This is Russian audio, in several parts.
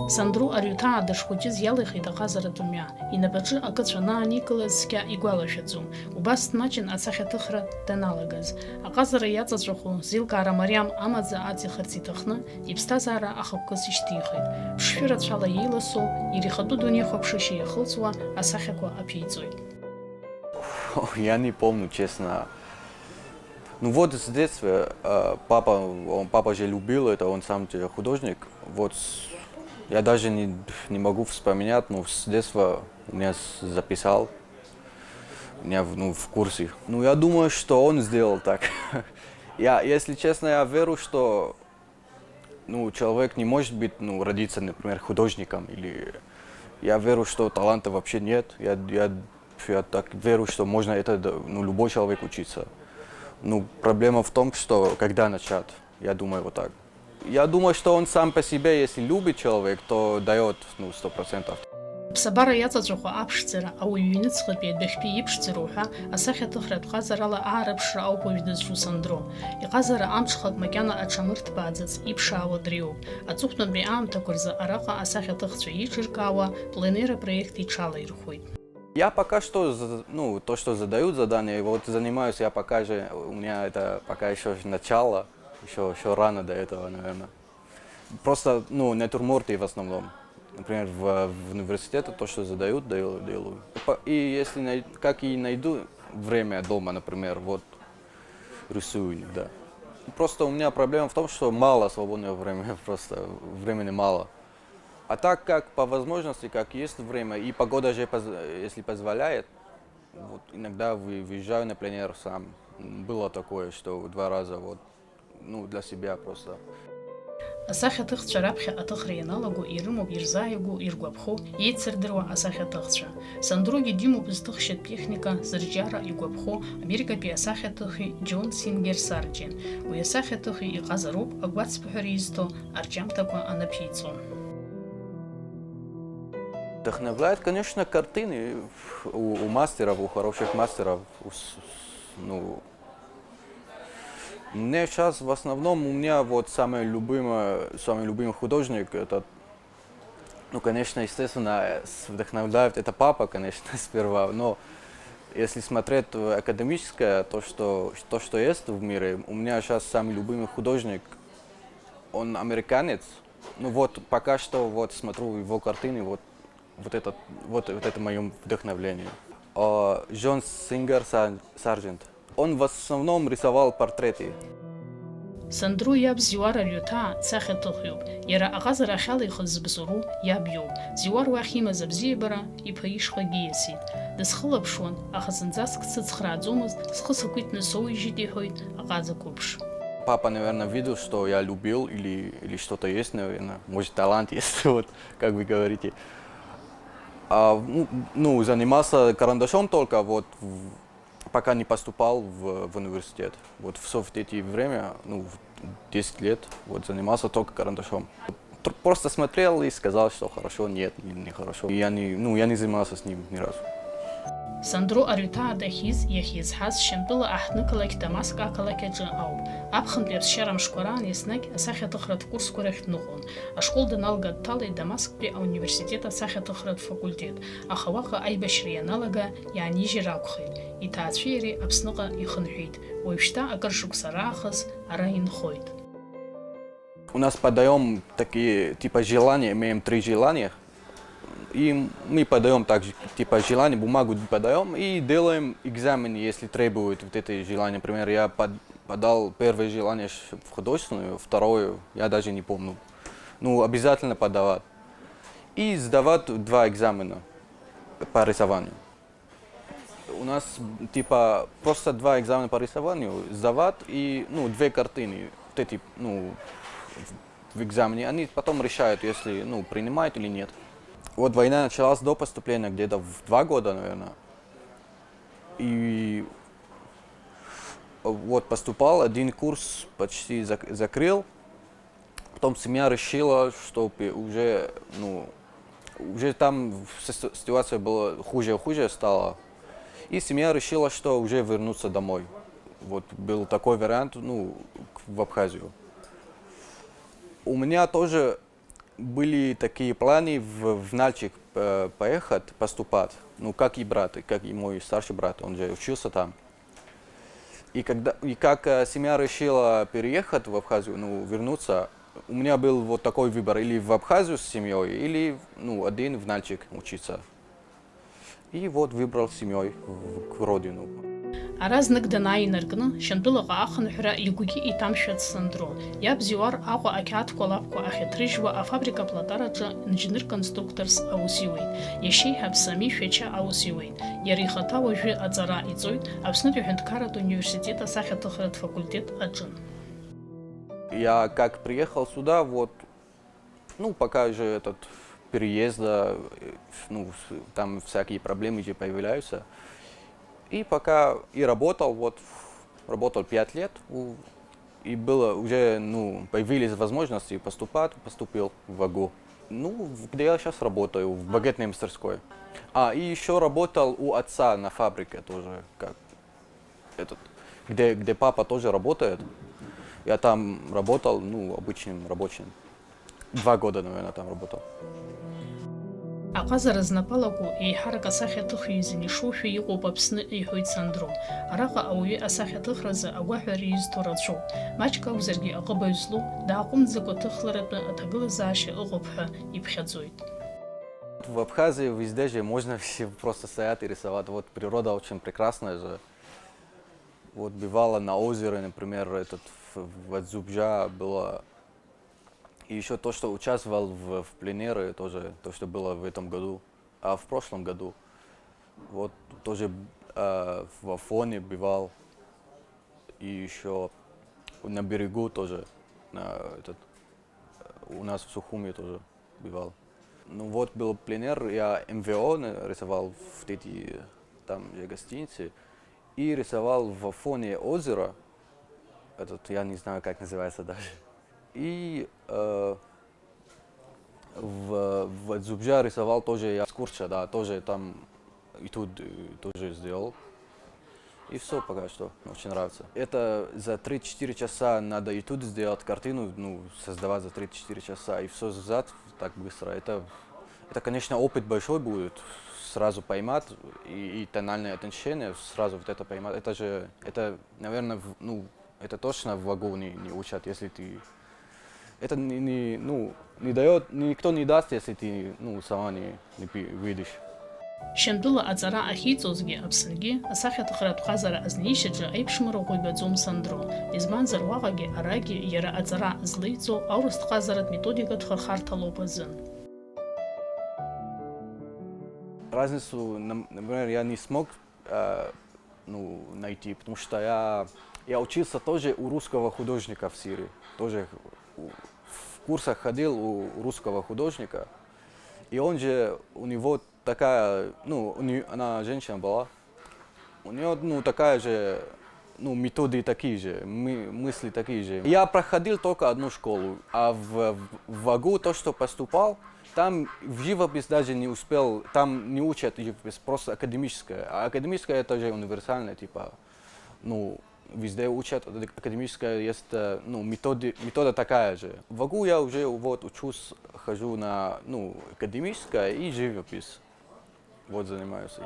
Сандру арюта дышхәыҷыз иалихит аҟазара тәымҩа, инапаҿы акыцәа анааникылаз цқьа игәалашәаӡом, убас дмаҷын асахьаҭыхра даналагаз. Аҟазара иаҵаҵәаху зеилкаара мариам амаӡа аҵихырц иҭахны, иԥсҭазаара ахықәкыс ишьҭихит. Ԥшшәы рацәала еиласоу, иара дунеихәаԥшышьа иахылҵуа асахьақәа аԥиҵоит. Я не помню, честно. Ну вот с детства папа же любил это, он сам художник. Вот я даже не могу вспоминать, но с детства у меня записал, у меня в курсе. Ну я думаю, что он сделал так. Если честно, я верю, что человек не может быть, родиться, например, художником. Или я верю, что таланта вообще нет. Я так верю, что можно это, любой человек учиться. Проблема в том, что когда начать, я думаю вот так. Я думаю, что он сам по себе, если любит человек, то дает 100%. Ԥсабара иаҵаҵәаху аԥшӡара, ауаҩ иҩныҵҟатәи адәахьтәи иԥшӡароу ҳәа асахьаҭыхратә ҟазарала аарыԥшра ауп уажә дызҿу Сандро. Иҟазара амҽхак макьана аҽамырҭбааӡац иԥшаауа дреиуоуп. Аҵыхәтәантәи аамҭақәа рзы араҟа асахьаҭыхцәа еиҿыркаауа пленер апроект иҽалаирхәит. Я пока что, то, что задают задания, вот занимаюсь я пока же, у меня это пока еще начало, еще рано до этого, наверное. Просто, натюрморты в основном. Например, в университете то, что задают, делаю. И если как и найду время дома, например, вот рисую иногда. Просто у меня проблема в том, что мало свободного времени, просто времени мало. А так как по возможности, как есть время, и погода же, если позволяет, вот иногда выезжаю на пленер сам. Было такое, что 2 раза, для себя просто. Асахьаҭыхцәа раԥхьа аҭыхра ианалаго ирымоуп ирзааигәоу, иргәаԥхоу, еицырдыруа асахьаҭыхцәа. Сандругьы димоуп зҭыхшьатә техника зырџьара игәаԥхо Америкатәи асахьаҭыхҩы Џьон Сингер Сарджен. Уи асахьаҭыхҩы иҟазароуп агәацԥҳәара изҭо арҿиамҭақәа анаԥиҵо. Вдохновляет, конечно, картины у мастеров, у хороших мастеров. Мне сейчас в основном, у меня вот самый любимый художник, это, конечно, естественно, вдохновляет это папа, конечно, сперва, но если смотреть академическое, то, что есть в мире, у меня сейчас самый любимый художник, он американец, пока что смотрю его картины, вот это мое вдохновление. Џьон Сингер Сарджент. Он в основном рисовал портреты. Сандру иаб зиуар арҩыҭаа дсахьаҭыхҩуп. Иара аҟазара ахьалихыз збзоуру иаб иоуп. Зиуар уахь имаз абзиабара иԥа ишҟагьы ииасит. Дысхылаԥшуан, аха зынӡаск дсыцхрааӡомызт, схы сакәитны соуижьит иҳәоит аҟаза қәыԥш. Папа, наверное, видел, что я любил или что-то есть, наверное. Может, талант есть, как вы говорите. Занимался карандашом только, пока не поступал в университет. Все в эти время, 10 лет, занимался только карандашом. Просто смотрел и сказал, что хорошо, нет, нехорошо. Я не занимался с ним ни разу. Сандро арҩыҭаа дахьиз, иахьизҳаз Шьамтәыла аҳҭны-қалақь Дамаск ақалақь аҿы ауп. Аԥхынтәи аԥсшьара мшқәа раан еснагь асахьаҭыхратә курсқәа рахь дныҟәон. Ашкол даналга дҭалеит Дамасктәи ауниверситет асахьаҭыхратә факультет, аха уаҟа аибашьра ианалага иаанижьыр акәхеит. Иҭаацәеи иареи Аԥсныҟа ихынҳәит. Уажәшьҭа акыр шықәса раахыс ара инхоит. У нас подаем такие типа желания, имеем 3 желания. И мы подаем также типа желание, бумагу подаем и делаем экзамен, если требует это желание. Например, я подал первое желание в художественную, второе я даже не помню. Обязательно подавать. И сдавать 2 экзамена по рисованию. У нас типа просто 2 экзамена по рисованию сдавать и 2 картины. В экзамене они потом решают, если принимают или нет. Война началась до поступления, где-то в 2 года, наверное. И поступал, 1 курс почти закрыл. Потом семья решила, что уже там ситуация была хуже и хуже стала. И семья решила, что уже вернуться домой. Был такой вариант, в Абхазию. У меня тоже были такие планы в Нальчик поехать, поступать. Ну, как и брат, как и мой старший брат, он же учился там. И как семья решила переехать в Абхазию, ну, вернуться, у меня был вот такой выбор: или в Абхазию с семьей, или, ну, один в Нальчик учиться. И вот выбрал с семьей к родину. Аразник Данаи Наргна, Шантулага Аханхра и Гуги и Тамшат Сандро. Я бзюар Агу Акят Колапку Ахетрижва, а фабрика Платараджа инженер-конструкторс Аусиуин. Ящей Хабсами Феча Аусиуин. Ярихата Вожи Адзара Изой, Абснуби Хенткарат университета Сахатахрат факультет Аджин. Я как приехал сюда, вот, ну, пока же этот переезда, ну, там всякие проблемы же появляются. И пока и работал, вот, работал 5 лет, и было уже, ну, появились возможности поступил в ВАГУ. Ну, где я сейчас работаю, в багетной мастерской. И еще работал у отца на фабрике тоже, как где папа тоже работает. Я там работал, ну, обычным рабочим. 2 года, наверное, там работал. Аказа разнапалагу и харка сахятых юзини шуфи и опапсны и хуйт Сандро. Арака ауи асахятых раза агуахари юз турадшо. Мачка узерги агабайзлу, да акум закотыхларабна атагылы заши агубха и пхядзует. В Абхазии везде же можно все просто стоять и рисовать. Вот природа очень прекрасная же. Вот бывало на озере, например, в Адзубжа было. И еще то, что участвовал в пленере, тоже то, что было в этом году, в прошлом году. Вот тоже в Афоне бывал. И еще на берегу тоже, у нас в Сухуме тоже бывал. Ну вот был пленер, я МВО рисовал в эти там гостиницы. И рисовал в фоне озера, я не знаю, как называется даже. И в Дзубжа рисовал тоже я Скурча, да, тоже там и тут тоже сделал. И все пока что, очень нравится. Это за 3-4 часа надо и тут сделать картину, ну, создавать за 3-4 часа, и все сзад так быстро. Это, конечно, опыт большой будет. Сразу поймать и тональное оттенчение сразу вот это поймать. Это, наверное, ну, это точно в ВАГУ не учат, если ты... Это не дает, никто не даст, если ты, ну, сама не видишь. Шандула Адзара Ахицозги Абсанги, Асахатахрат Хазара Азнишиджа, Айпшмару Гуйбадзум Сандро, Изман Зарвагаги, Араги, Яра Адзара Злыцо, Ауруст Хазарат методика Тхархарталопазын. Разницу, например, я не смог найти, потому что я учился тоже у русского художника в Сирии. Тоже в курсах ходил у русского художника. И он же, у него такая, ну, она женщина была, у нее, ну, такая же, ну, методы такие же, мысли такие же. Я проходил только одну школу, а в ВАГУ то, что поступал, там в живопись даже не успел, там не учат живопись, просто академическая. А академическая это же универсальная, типа, ну, везде учат, академическая есть, ну, метода такая же. В ВАГУ я уже вот учусь, хожу на, ну, академическая и живопись, вот занимаюсь.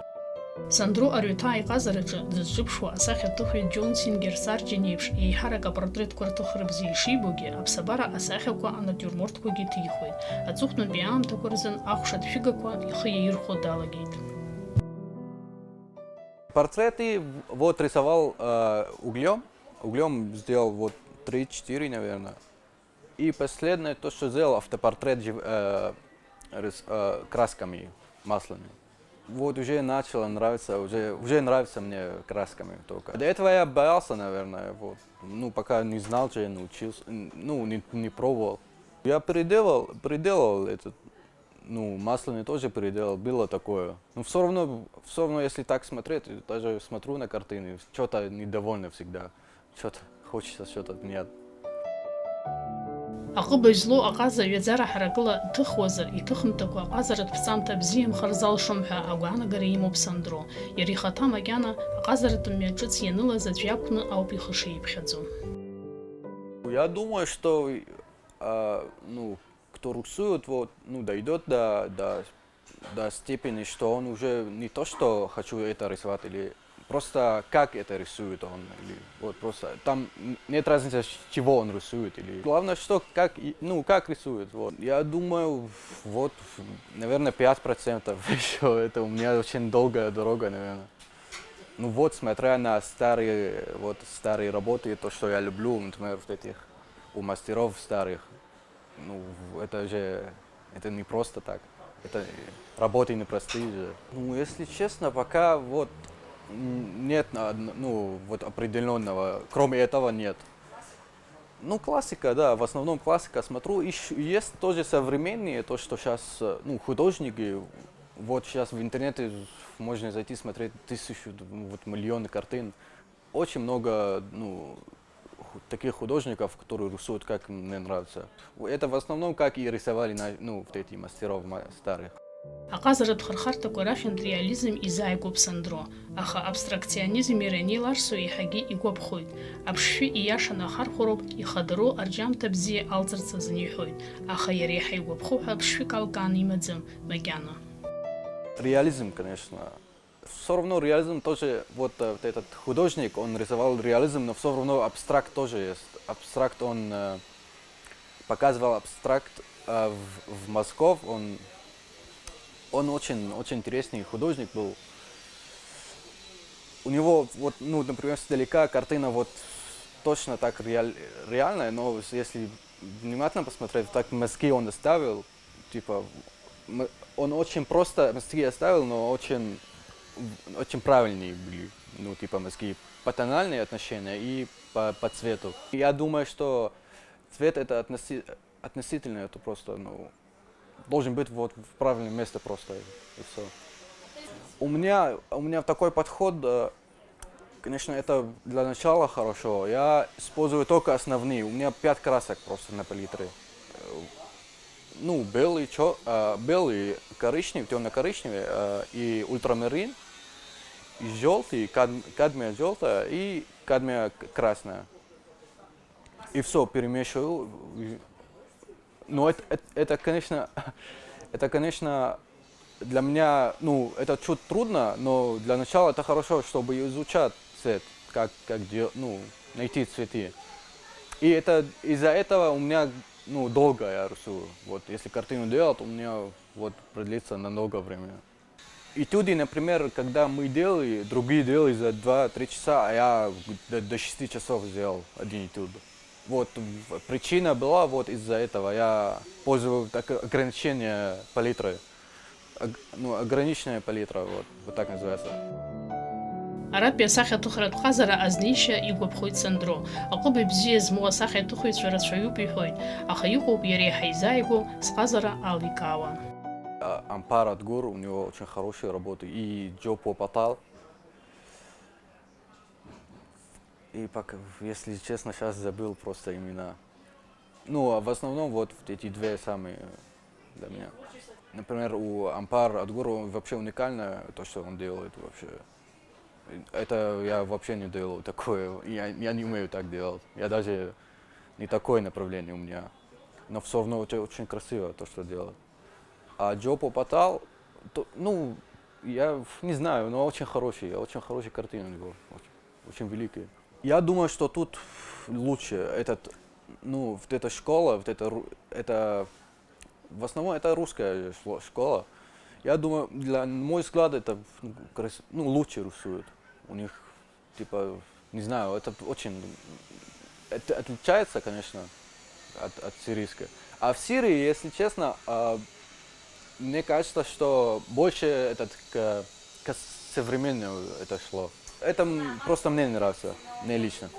Сандро Арютай Казараджа, Дзджипшуа, Асахатухи Джон Сингер Сарджиневш и Харака портрет Квартухрабзи Шибуги, Абсабара Асахаква Анатюрморткуги Тихой, Ацухну Биам Такурзен Ахушат Фигаква и Хаирхо Далагейт. Портреты вот рисовал углем сделал вот 3-4, наверное. И последнее, то, что сделал автопортрет красками масляными. Вот уже начало нравиться, уже нравится мне красками только. До этого я боялся, наверное, вот. Ну, пока не знал, что я научился, ну, не пробовал. Я переделал этот, ну, масляный тоже переделал, было такое. Но все равно, если так смотреть, даже смотрю на картины, что-то недовольно всегда. Что-то хочется что-то менять. Акыбызлу аказа ведзара харакыла тыхвазыр и тыхмтыква аказарат пцамта бзием харзал шумха агуана гариму псандро. Ярихата магяна аказаратым мяджиц яныла задвякуны аупихыши ипхядзу. Я думаю, что ну, кто рисует, вот, ну, дойдет до степени, что он уже не то, что хочу это рисовать, или просто как это рисует он, или вот просто там нет разницы, с чего он рисует, или главное, что как, ну, как рисует. Вот. Я думаю, вот, наверное, 5% еще, это у меня очень долгая дорога, наверное. Ну вот, смотря на старые работы, то, что я люблю, например, вот этих у мастеров старых, ну, это не просто так. Это работы непростые же. Ну, если честно, пока вот нет, ну, вот определенного, кроме этого нет. Ну, классика, да, в основном классика смотрю. И есть тоже современные, то, что сейчас, ну, художники, вот сейчас в интернете можно зайти смотреть вот миллионы картин. Очень много, ну, таких художников, которые рисуют, как мне нравится. Это в основном, как и рисовали, ну, вот эти мастеров старых. Аказара тхархарта корафин реализм изайгоп сандро, аха абстракционизм ирениларсу ихаги игопхойд, абшви ияшана хархороп ихадро арджамта бзи алзарца занихойд, аха ярехай гопхоха абшви калкан имадзам магяна. Реализм, конечно. Все равно реализм тоже, вот этот художник, он рисовал реализм, но все равно абстракт тоже есть. Абстракт, он показывал абстракт в Москве, он очень интересный художник был. У него, вот, ну, например, издалека картина вот точно так реальная, но если внимательно посмотреть, так мазки он оставил, типа, он очень просто мазки оставил, но очень правильные были, ну, типа, мазки по тональные отношения и по цвету. Я думаю, что цвет это относительно, это просто, ну, должен быть вот в правильном месте просто, и все. У меня такой подход, конечно, это для начала хорошо. Я использую только основные. У меня 5 красок просто на палитре. Ну, белый, коричневый, темно-коричневый, и ультрамарин, и желтый, кадмия желтая и кадмия красная. И все перемешиваю. Но это, конечно, для меня, ну, это чуть трудно, но для начала это хорошо, чтобы изучать цвет, ну, найти цветы. И это из-за этого у меня, ну, долго я рисую. Вот, если картину делать, у меня вот продлится на много времени. Этюды, например, когда мы делали, другие делали за 2-3 часа, а я до 6 часов сделал один этюд. Вот причина была вот из-за этого. Я пользовался ограничение палитры. Ну, ограниченная палитра, вот так называется. Арабия сахя тухрат хазара азнища и гопхойд сандро. Акобы бзи змуа сахя тухойд свератшаю пихойд. Ахаюху бьере хайзайгу с хазара аликава. Ампар Адгур, у него очень хорошие работы. И Джопо Патал. И пока, если честно, сейчас забыл просто имена. Ну, а в основном вот эти две самые для меня. Например, у Ампар Адгур вообще уникально то, что он делает вообще. Это я вообще не делал такое, я не умею так делать. Я даже не такое направление у меня. Но все равно очень красиво то, что делает. А Джопо Патал, ну, я не знаю, но очень хорошие картины у него, очень великие. Я думаю, что тут лучше ну, вот эта школа, это в основном это русская школа. Я думаю, на мой взгляд, это ну, лучше рисуют. У них, типа, не знаю, это отличается, конечно, от сирийской. А в Сирии, если честно, мне кажется, что больше к современному это шло. Это просто мне нравится, мне лично.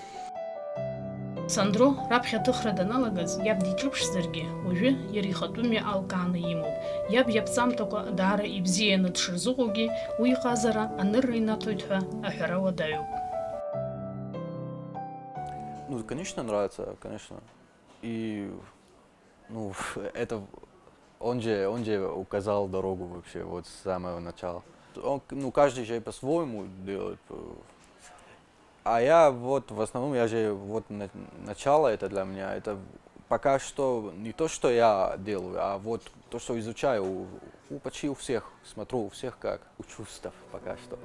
Сандро рабхя тыхраданалагаз яб дитлыпшзерге уже ерихатуми алканы имуп. Яб ябцамтоко дара ибзиена тширзугуги уйхазара аныррейна тойтха ахара даю. Ну, конечно, нравится, конечно. И, ну, это он же указал дорогу вообще вот с самого начала. Ну, каждый же по-своему делает. А я вот в основном, я же вот начало это для меня, это пока что не то, что я делаю, а вот то, что изучаю, почти у всех, смотрю у всех как, учусь пока что.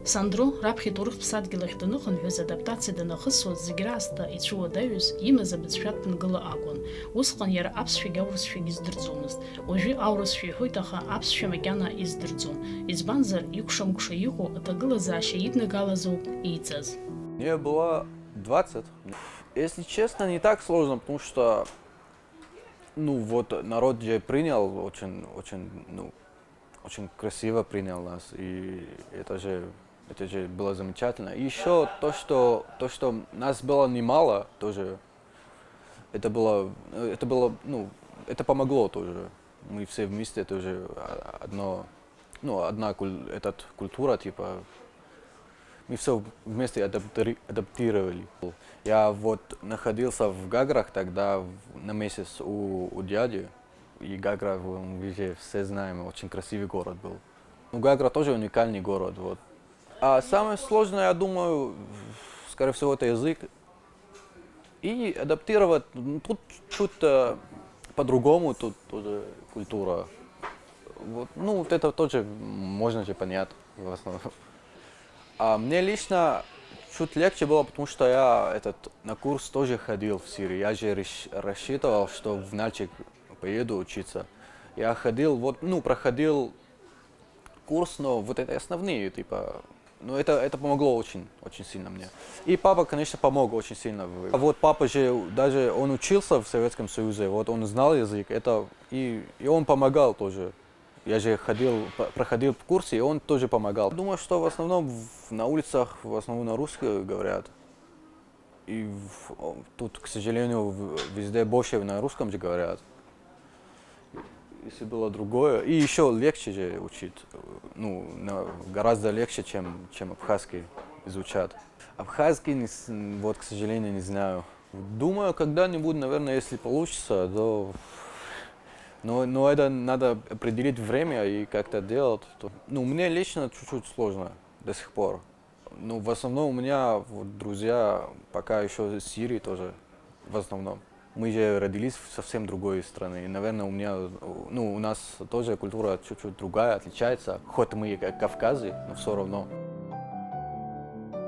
Сандро раԥхьа иҭоурыхтә ԥсадгьыл ахь даныхынҳәыз адаптациа данахысуаз зегьы раасҭа ицәуадаҩыз имаз абызшәатә ԥынгыла акәын. Усҟан иара аԥсшәагьы аурысшәагьы издырӡомызт. Уажәы аурысшәа иҳәоит, аха аԥсшәа макьана издырӡом. Избанзар, икәша-мыкәша иҟоу аҭагылазаашьа иднагалазоуп ииҵаз. Мне было 20. Если честно, не так сложно, потому что, народ же принял очень красиво принял нас, и это же было замечательно. И еще то, что нас было немало, тоже, это помогло тоже. Мы все вместе тоже одна культура, типа, мы все вместе адаптировали. Я вот находился в Гаграх тогда на месяц у дяди. И Гагра, вы же все знаем, очень красивый город был. Гагра тоже уникальный город. Вот. А самое сложное, я думаю, скорее всего, это язык. И адаптировать, тут чуть по-другому, тут тоже культура. Вот это тоже можно же понять в основном. А мне лично чуть легче было, потому что я на курс тоже ходил в Сирии. Я же рассчитывал, что в Нальчик поеду учиться. Я проходил курс, но вот это основные, типа, это помогло очень сильно мне. И папа, конечно, помог очень сильно. А вот папа же, даже он учился в Советском Союзе, вот он знал язык, и он помогал тоже. Я же проходил курсы, и он тоже помогал. Думаю, что в основном на улицах в основном на русском говорят. И тут, к сожалению, везде больше на русском же говорят. Если было другое. И еще легче же учить. Гораздо легче, чем абхазский изучать. Абхазский, вот, к сожалению, не знаю. Думаю, когда-нибудь, наверное, если получится, то... Но это надо определить время и как-то делать. Мне лично чуть-чуть сложно до сих пор. В основном у меня вот, друзья пока еще из Сирии тоже, в основном. Мы же родились в совсем другой стране. И, наверное, у нас тоже культура чуть-чуть другая, отличается. Хоть мы как Кавказы, но все равно.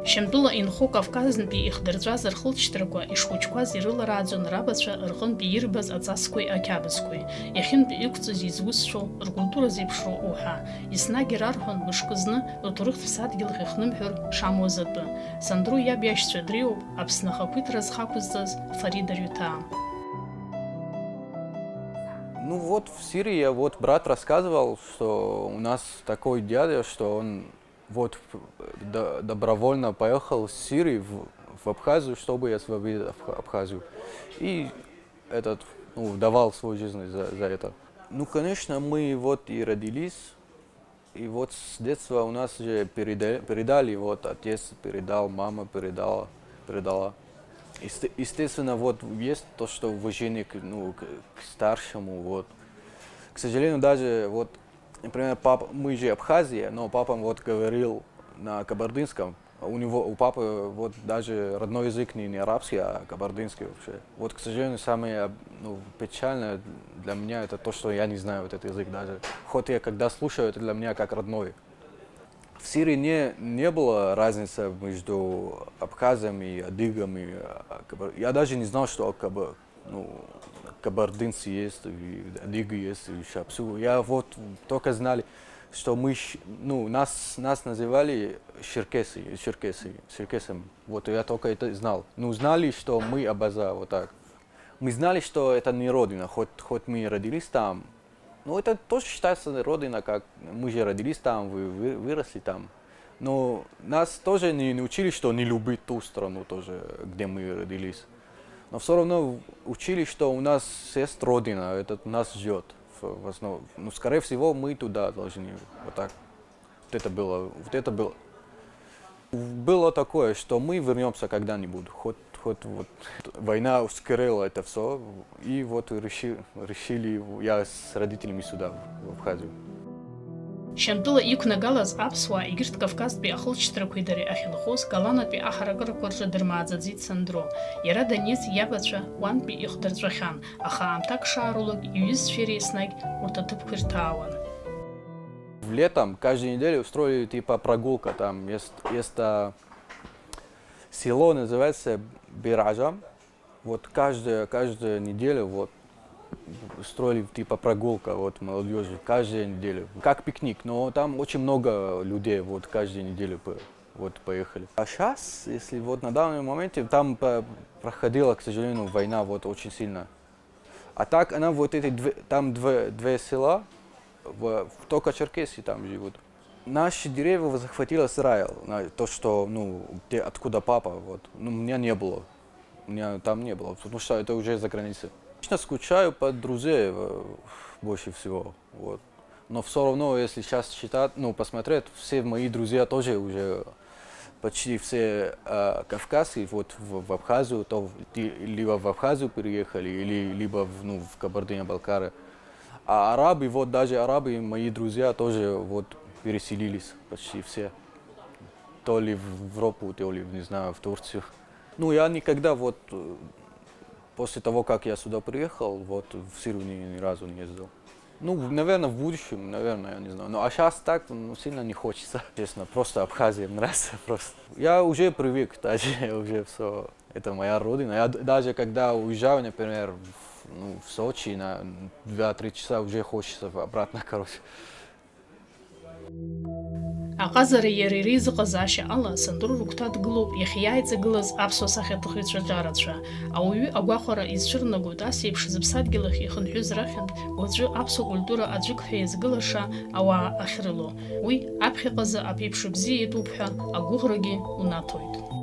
Шьамтәыла инхо Кавказнтәи ихдырҵәаз рхылҵшьҭрақәа ишхәыҷқәаз ирыларааӡон рабацәа рҟынтәи ирбаз аҵасқәеи ақьабзқәеи, иахьынтәи иқәҵыз изусҭцәоу, ркультура зеиԥшроу уҳәа. Еснагь ирарҳәон мышкы зны рҭоурыхтә ԥсадгьыл ахь ихнымҳәыр шамуаз атәы. Сандро иаб иашьцәа дреиуоуп Аԥсны ахақәиҭра зхақәызҵаз Фарида Рҩиҭаа. Вот в Сирии брат рассказывал, что у нас такой дядя, что он добровольно поехал с Сирии в Абхазию, чтобы освободить Абхазию. И давал свою жизнь за это. Конечно, мы и родились, и с детства у нас же передали, отец передал, мама передала. Естественно, есть то, что уважение к старшему, К сожалению, даже например, мы же Абхазия, но папа говорил на кабардинском. У папы даже родной язык не арабский, а кабардинский вообще. К сожалению, самое печальное для меня это то, что я не знаю этот язык даже. Хоть я когда слушаю, это для меня как родной. В Сирии не было разницы между абхазами и адыгами. Я даже не знал, что кабардинцы есть, и адыги есть, и шапсу. Я только знали, что нас называли черкесами. Я только это знал. Знали, что мы абаза, так. Мы знали, что это не родина, хоть мы родились там. Это тоже считается родина, как мы же родились там, выросли там. Но нас тоже не учили, что не любить ту страну тоже, где мы родились. Но все равно учили, что у нас есть родина, это нас ждет в основном. Скорее всего, мы туда должны, так. Это было. Было такое, что мы вернемся когда-нибудь, хоть война ускорила это все, и решили я с родителями сюда, в Абхазию. Шьамтыла иқәнагалаз аԥсуаа егьырҭ Кавказтәи ахылҵшьҭрақәеи дареи ахьынхоз галанатәи аҳаракырақәа рҿы дырмааӡаӡеит Сандро. Иара даниз иабацәа уантәи ихдырҵәахьан, аха аамҭак шаарулак иҩызцәеи еснагь урҭ аҭыԥқәа ирҭаауан. Летом каждую неделю устроили типа прогулка, там есть село, называется Биража. Вот каждую неделю вот устроили типа прогулка вот молодежи, каждую неделю. Как пикник, но там очень много людей вот каждую неделю вот поехали. А сейчас, если вот на данный момент, там проходила, к сожалению, война вот очень сильно. А так она вот эти там две села, только Черкесии там живут. Наши деревья захватил Израиль, то, что, ну, откуда папа, вот, ну, у меня не было. У меня там не было, потому что это уже за границей. Конечно, скучаю по друзей больше всего, вот. Но все равно, если сейчас считать, ну, посмотреть, все мои друзья тоже уже почти все кавказские, вот в Абхазию, то либо в Абхазию переехали, либо в Кабардино-Балкарию. А арабы, вот даже арабы, мои друзья тоже вот переселились почти все. То ли в Европу, то ли, не знаю, в Турцию. Ну, я никогда вот, после того, как я сюда приехал, вот в Сирию ни разу не ездил. Ну, наверное, в будущем, наверное, я не знаю. Ну, а сейчас так, ну, сильно не хочется. Честно, просто Абхазия нравится просто. Я уже привык, даже уже все, это моя родина. Я даже когда уезжаю, например, в Сочи на 2-3 часа, уже хочется обратно, короче. Аҟазара иара иреизыҟазаашьа ала Сандро рыгәҭа дгылоуп иахьиааиҵагылаз аԥсуа сахьаҭыхыҩцәа ҿарацәа. Ауаҩы агәахәара изцәырнагоит ас еиԥш зыԥсадгьыл ахь ихынҳәыз рахьынтә уаҵәы аԥсуа культура аӡәык ҳәа иазгылаша ауаа ахьрыло. Уи аԥхьаҟазы аԥеиԥш бзиа итәуп ҳәа агәыӷрагьы унаҭоит.